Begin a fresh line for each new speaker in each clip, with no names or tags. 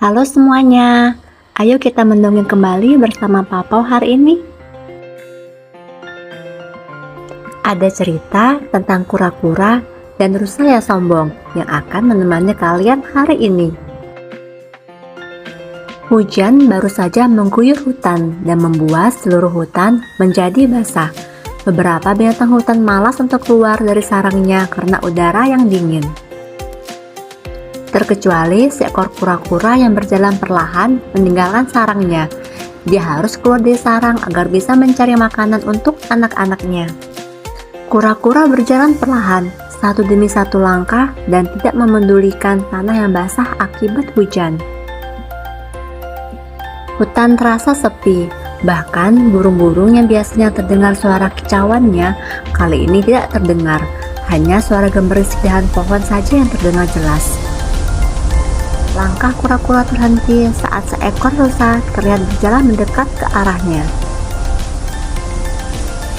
Halo semuanya, ayo kita mendongeng kembali bersama Papau hari ini. Ada cerita tentang kura-kura dan rusa yang sombong yang akan menemani kalian hari ini. Hujan baru saja mengguyur hutan dan membuat seluruh hutan menjadi basah. Beberapa binatang hutan malas untuk keluar dari sarangnya karena udara yang dingin. Terkecuali seekor kura-kura yang berjalan perlahan meninggalkan sarangnya. Dia harus keluar dari sarang agar bisa mencari makanan untuk anak-anaknya. Kura-kura berjalan perlahan, satu demi satu langkah dan tidak memedulikan tanah yang basah akibat hujan. Hutan terasa sepi, bahkan burung-burung yang biasanya terdengar suara kicauannya kali ini tidak terdengar. Hanya suara gemerisik dahan pohon saja yang terdengar jelas. Langkah kura-kura terhenti saat seekor rusa terlihat berjalan mendekat ke arahnya.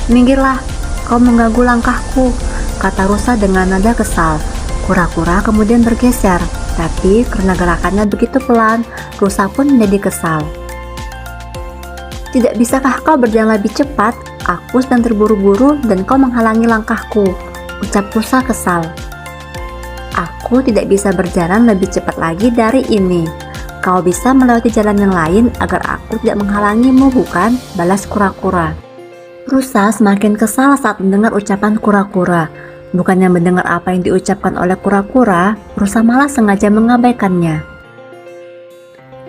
"Minggirlah, kau mengganggu langkahku," kata rusa dengan nada kesal. Kura-kura kemudian bergeser, tapi karena gerakannya begitu pelan, rusa pun menjadi kesal. "Tidak bisakah kau berjalan lebih cepat? Aku sedang terburu-buru dan kau menghalangi langkahku," ucap rusa kesal. "Aku tidak bisa berjalan lebih cepat lagi dari ini. Kau bisa melewati jalan yang lain agar aku tidak menghalangimu, bukan?" balas kura-kura. Rusa semakin kesal saat mendengar ucapan kura-kura. Bukannya mendengar apa yang diucapkan oleh kura-kura, rusa malah sengaja mengabaikannya.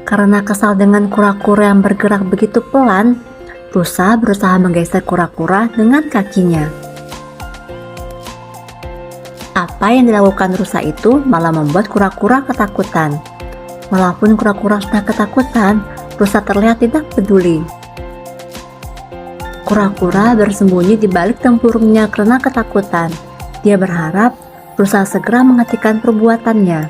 Karena kesal dengan kura-kura yang bergerak begitu pelan, rusa berusaha menggeser kura-kura dengan kakinya. Apa yang dilakukan rusa itu malah membuat kura-kura ketakutan. Walaupun kura-kura sudah ketakutan, rusa terlihat tidak peduli. Kura-kura bersembunyi di balik tempurungnya karena ketakutan. Dia berharap rusa segera menghentikan perbuatannya.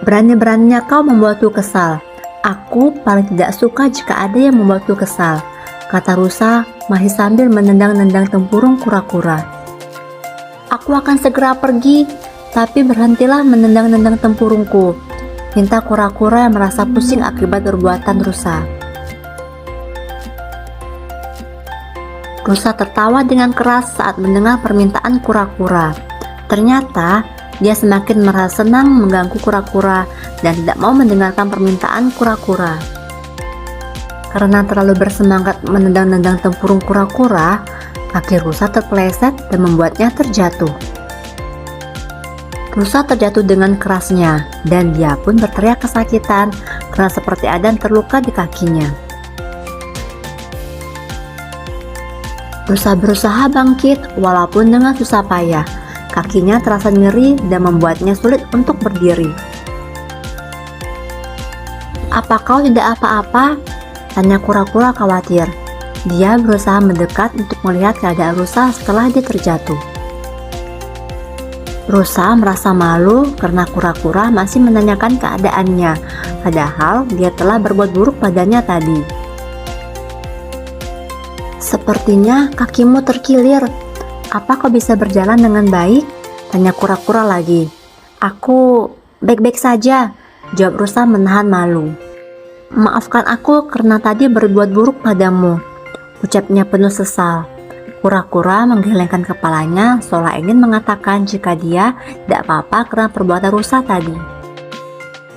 "Berani-beraninya kau membuatku kesal. Aku paling tidak suka jika ada yang membuatku kesal," kata rusa masih sambil menendang-nendang tempurung kura-kura. "Aku akan segera pergi, tapi berhentilah menendang-nendang tempurungku," minta kura-kura yang merasa pusing akibat perbuatan rusa. Rusa tertawa dengan keras saat mendengar permintaan kura-kura. Ternyata dia semakin merasa senang mengganggu kura-kura dan tidak mau mendengarkan permintaan kura-kura. Karena terlalu bersemangat menendang-nendang tempurung kura-kura, kaki rusa terpeleset dan membuatnya terjatuh. Rusa terjatuh dengan kerasnya dan dia pun berteriak kesakitan karena seperti ada yang terluka di kakinya. Rusa berusaha bangkit walaupun dengan susah payah. Kakinya terasa nyeri dan membuatnya sulit untuk berdiri. "Apa kau tidak apa-apa?" tanya kura-kura khawatir. Dia berusaha mendekat untuk melihat keadaan rusa setelah dia terjatuh. Rusa merasa malu karena kura-kura masih menanyakan keadaannya, padahal dia telah berbuat buruk padanya tadi. "Sepertinya kakimu terkilir. Apa kau bisa berjalan dengan baik?" tanya kura-kura lagi. "Aku baik-baik saja," jawab rusa menahan malu. "Maafkan aku karena tadi berbuat buruk padamu," ucapnya penuh sesal. Kura-kura menggelengkan kepalanya seolah ingin mengatakan jika dia tidak apa-apa karena perbuatan rusa tadi.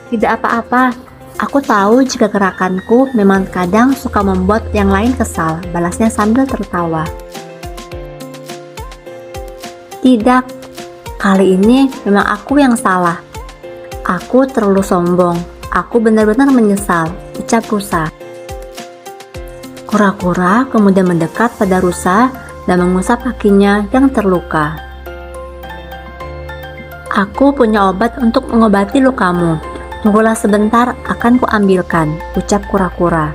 "Tidak apa-apa, aku tahu jika gerakanku memang kadang suka membuat yang lain kesal," balasnya sambil tertawa. "Tidak, kali ini memang aku yang salah. Aku terlalu sombong. Aku benar-benar menyesal," ucap rusa. Kura-kura kemudian mendekat pada rusa dan mengusap kakinya yang terluka. "Aku punya obat untuk mengobati lukamu. Tunggulah sebentar, akan kuambilkan," ucap kura-kura.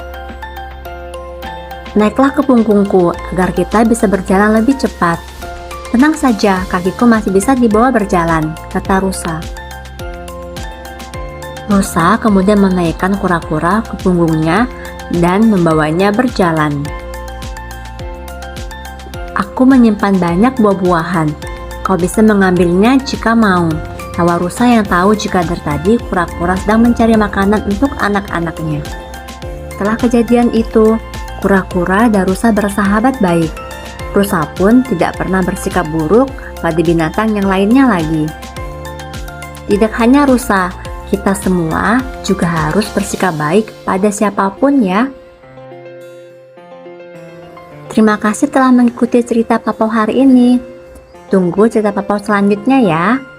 "Naiklah ke punggungku agar kita bisa berjalan lebih cepat." "Tenang saja, kakiku masih bisa dibawa berjalan," kata rusa. Rusa kemudian menaikkan kura-kura ke punggungnya dan membawanya berjalan. "Aku menyimpan banyak buah-buahan. Kau bisa mengambilnya jika mau," Tawa rusa yang tahu jika dari tadi kura-kura sedang mencari makanan untuk anak-anaknya. Setelah kejadian itu, kura-kura dan rusa bersahabat baik. Rusa pun tidak pernah bersikap buruk pada binatang yang lainnya lagi. Tidak hanya rusa, kita semua juga harus bersikap baik pada siapapun ya. Terima kasih telah mengikuti cerita Papau hari ini. Tunggu cerita Papau selanjutnya ya.